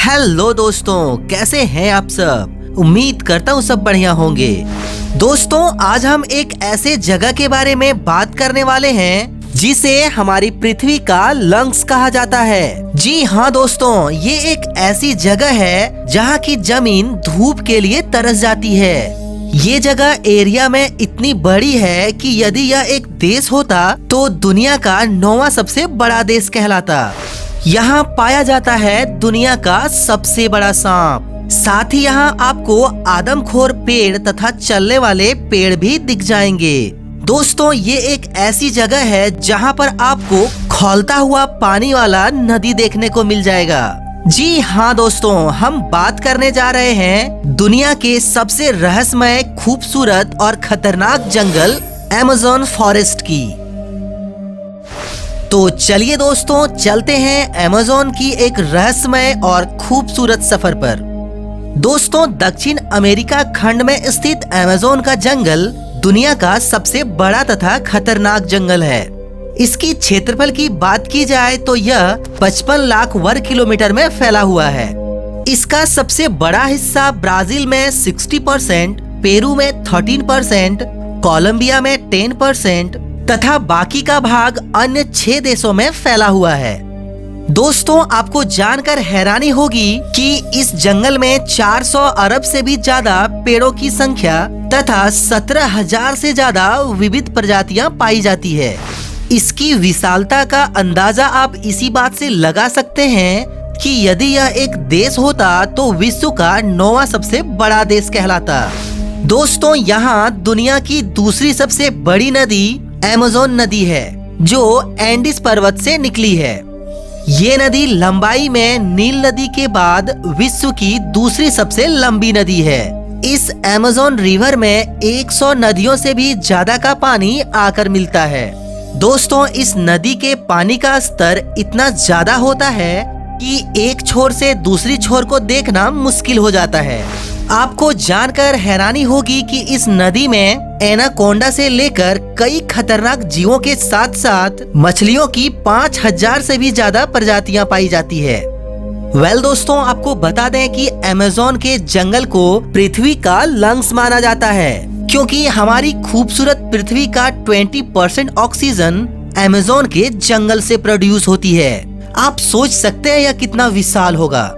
Hello दोस्तों, कैसे हैं आप सब। उम्मीद करता हूँ सब बढ़िया होंगे। दोस्तों, आज हम एक ऐसे जगह के बारे में बात करने वाले हैं जिसे हमारी पृथ्वी का लंग्स कहा जाता है। जी हाँ दोस्तों, ये एक ऐसी जगह है जहाँ की जमीन धूप के लिए तरस जाती है। ये जगह एरिया में इतनी बड़ी है कि यदि यह एक देश होता तो दुनिया का 9वां सबसे बड़ा देश कहलाता। यहाँ पाया जाता है दुनिया का सबसे बड़ा सांप। साथ ही यहाँ आपको आदमखोर पेड़ तथा चलने वाले पेड़ भी दिख जाएंगे। दोस्तों, ये एक ऐसी जगह है जहाँ पर आपको खौलता हुआ पानी वाला नदी देखने को मिल जाएगा। जी हाँ दोस्तों, हम बात करने जा रहे हैं दुनिया के सबसे रहस्यमय, खूबसूरत और खतरनाक जंगल अमेज़न फॉरेस्ट की। तो चलिए दोस्तों, चलते हैं अमेज़न की एक रहस्यमय और खूबसूरत सफर पर। दोस्तों, दक्षिण अमेरिका खंड में स्थित अमेज़न का जंगल दुनिया का सबसे बड़ा तथा खतरनाक जंगल है। इसकी क्षेत्रफल की बात की जाए तो यह 55 लाख वर्ग किलोमीटर में फैला हुआ है। इसका सबसे बड़ा हिस्सा ब्राजील में 60%, पेरू में 13%, कोलंबिया में 10% तथा बाकी का भाग अन्य 6 देशों में फैला हुआ है। दोस्तों, आपको जानकर हैरानी होगी कि इस जंगल में 400 अरब से भी ज्यादा पेड़ों की संख्या तथा 17,000 से ज्यादा विविध प्रजातियां पाई जाती है। इसकी विशालता का अंदाजा आप इसी बात से लगा सकते हैं कि यदि यह एक देश होता तो विश्व का 9वां सबसे बड़ा देश कहलाता। दोस्तों, यहाँ दुनिया की दूसरी सबसे बड़ी नदी अमेज़न नदी है, जो एंडीज पर्वत से निकली है। ये नदी लंबाई में नील नदी के बाद विश्व की दूसरी सबसे लंबी नदी है। इस अमेज़न रिवर में 100 नदियों से भी ज्यादा का पानी आकर मिलता है। दोस्तों, इस नदी के पानी का स्तर इतना ज्यादा होता है कि एक छोर से दूसरी छोर को देखना मुश्किल हो जाता है। आपको जानकर हैरानी होगी कि इस नदी में एनाकोंडा से लेकर कई खतरनाक जीवों के साथ साथ मछलियों की 5000 से भी ज्यादा प्रजातियां पाई जाती है। दोस्तों, आपको बता दें कि अमेज़न के जंगल को पृथ्वी का लंग्स माना जाता है, क्योंकि हमारी खूबसूरत पृथ्वी का 20% ऑक्सीजन अमेज़न के जंगल से प्रोड्यूस होती है। आप सोच सकते हैं यह कितना विशाल होगा।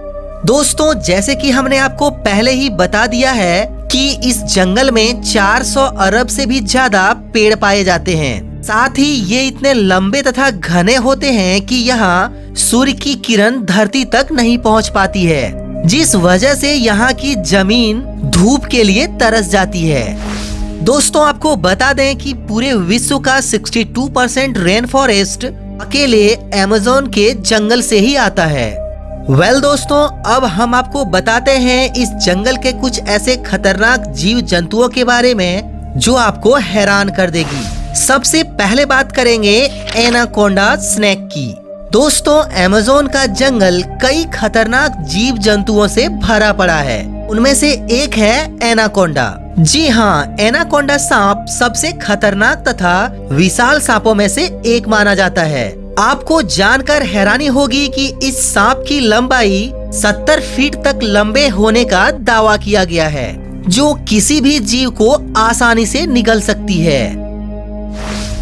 दोस्तों, जैसे कि हमने आपको पहले ही बता दिया है कि इस जंगल में 400 अरब से भी ज्यादा पेड़ पाए जाते हैं। साथ ही ये इतने लंबे तथा घने होते हैं कि यहाँ सूर्य की किरण धरती तक नहीं पहुँच पाती है, जिस वजह से यहाँ की जमीन धूप के लिए तरस जाती है। दोस्तों, आपको बता दें कि पूरे विश्व का 62% रेन फॉरेस्ट अकेले अमेज़न के जंगल से ही आता है। दोस्तों, अब हम आपको बताते हैं इस जंगल के कुछ ऐसे खतरनाक जीव जंतुओं के बारे में जो आपको हैरान कर देगी। सबसे पहले बात करेंगे एनाकोंडा स्नेक की। दोस्तों, अमेज़न का जंगल कई खतरनाक जीव जंतुओं से भरा पड़ा है। उनमें से एक है एनाकोंडा। जी हाँ, एनाकोंडा सांप सबसे खतरनाक तथा विशाल सांपों में से एक माना जाता है। आपको जानकर हैरानी होगी कि इस सांप की लंबाई 70 फीट तक लंबे होने का दावा किया गया है, जो किसी भी जीव को आसानी से निगल सकती है।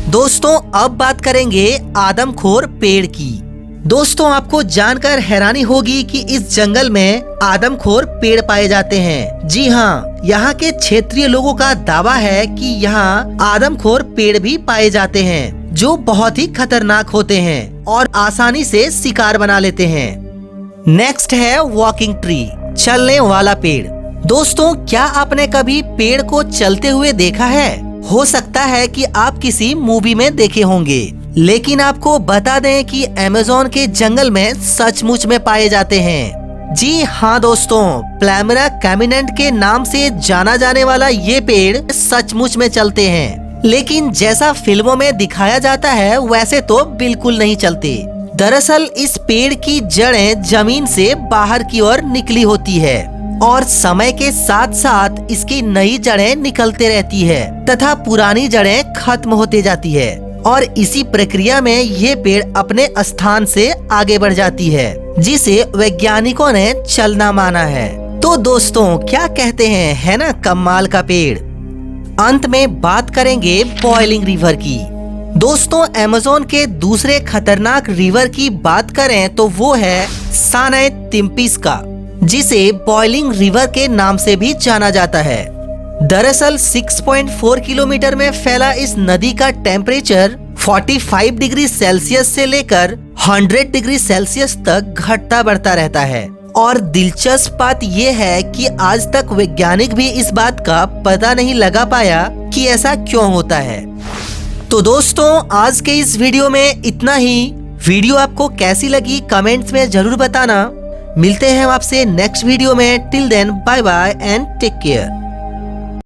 दोस्तों, अब बात करेंगे आदमखोर पेड़ की। दोस्तों, आपको जानकर हैरानी होगी कि इस जंगल में आदमखोर पेड़ पाए जाते हैं। जी हाँ, यहाँ के क्षेत्रीय लोगों का दावा है कि यहाँ आदमखोर पेड़ भी पाए जाते हैं, जो बहुत ही खतरनाक होते हैं और आसानी से शिकार बना लेते हैं। नेक्स्ट है वॉकिंग ट्री, चलने वाला पेड़। दोस्तों, क्या आपने कभी पेड़ को चलते हुए देखा है? हो सकता है कि आप किसी मूवी में देखे होंगे, लेकिन आपको बता दें कि अमेज़न के जंगल में सचमुच में पाए जाते हैं। जी हाँ दोस्तों, प्लैमरा कैमिनेंट के नाम से जाना जाने वाला ये पेड़ सचमुच में चलते हैं, लेकिन जैसा फिल्मों में दिखाया जाता है वैसे तो बिल्कुल नहीं चलते। दरअसल इस पेड़ की जड़ें जमीन से बाहर की ओर निकली होती है और समय के साथ साथ इसकी नई जड़ें निकलते रहती है तथा पुरानी जड़ें खत्म होते जाती है। और इसी प्रक्रिया में ये पेड़ अपने स्थान से आगे बढ़ जाती है, जिसे वैज्ञानिकों ने चलना माना है। तो दोस्तों क्या कहते हैं, है ना कमाल का पेड़। अंत में बात करेंगे बॉइलिंग रिवर की। दोस्तों अमेज़न के दूसरे खतरनाक रिवर की बात करें तो वो है सानाई तिम्पिस्का, जिसे बॉइलिंग रिवर के नाम से भी जाना जाता है। दरअसल 6.4 किलोमीटर में फैला इस नदी का टेम्परेचर 45 डिग्री सेल्सियस से लेकर 100 डिग्री सेल्सियस तक घटता बढ़ता रहता है। और दिलचस्प बात यह है कि आज तक वैज्ञानिक भी इस बात का पता नहीं लगा पाया कि ऐसा क्यों होता है। तो दोस्तों आज के इस वीडियो में इतना ही। वीडियो आपको कैसी लगी कमेंट्स में जरूर बताना। मिलते हैं आपसे नेक्स्ट वीडियो में। Till then bye bye and take care.